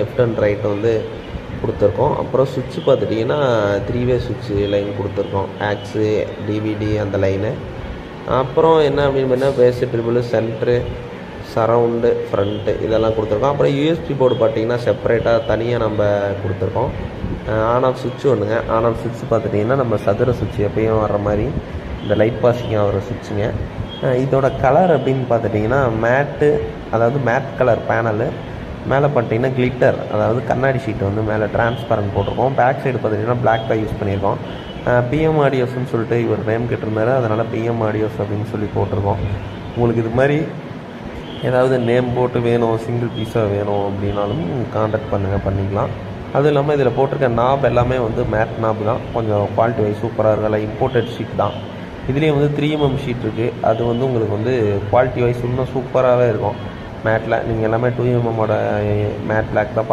Left and right வந்து கொடுத்துருக்கோம். அப்புறம் சுவிட்ச் பார்த்துட்டிங்கன்னா 3-வே சுவிட்சு லைன் கொடுத்துருக்கோம். ஆக்ஸு, டிவிடி அந்த லைனு. அப்புறம் என்ன அப்படின்னு பார்த்தீங்கன்னா bass, treble, centre, surround, front இதெல்லாம் கொடுத்துருக்கோம். அப்புறம் யூஎஸ்பி போர்டு பார்த்திங்கன்னா செப்பரேட்டாக தனியாக நம்ம கொடுத்துருக்கோம். ஆன் ஆஃப் சுவிட்ச் ஒன்றுங்க. ஆன் ஆஃப் சுவிட்ச் பார்த்துட்டிங்கன்னா நம்ம சதுர சுவிட்ச் எப்பயும் வர்ற மாதிரி இந்த லைட் பாசிங் ஆகிற சுவிட்சுங்க. இதோட கலர் அப்படின்னு பார்த்துட்டிங்கன்னா மேட்டு, அதாவது மேட் கலர் பேனலு. மேலே பார்த்தீங்கன்னா கிளிட்டர், அதாவது கண்ணாடி ஷீட் வந்து மேலே டிரான்ஸ்பரண்ட் போட்டிருக்கோம். பேக் சைடு பார்த்துட்டிங்கன்னா பிளாக் தான் யூஸ் பண்ணியிருக்கோம். பிஎம் ஆடியோஸ்ன்னு சொல்லிட்டு இவர் நேம் கேட்டிருந்தாரு, அதனால் பிஎம் ஆடியோஸ் அப்படின்னு சொல்லி போட்டிருக்கோம். உங்களுக்கு இது மாதிரி ஏதாவது நேம் போட்டு வேணும், சிங்கிள் பீஸாக வேணும் அப்படின்னாலும் கான்டாக்ட் பண்ணிக்கலாம். அதுவும் இல்லாமல் இதில் போட்டிருக்க நாப் எல்லாமே வந்து மேட் நாப் தான். கொஞ்சம் குவாலிட்டி வைஸ் சூப்பராக இருக்கல. இம்போர்ட்டட் ஷீட் தான். இதுலேயே வந்து 3mm ஷீட் இருக்குது. அது வந்து உங்களுக்கு வந்து குவாலிட்டி வைஸ் இன்னும் சூப்பராகவே இருக்கும். மேட்டில் நீங்கள் எல்லாமே 2mm மேட் பிளாக் தான்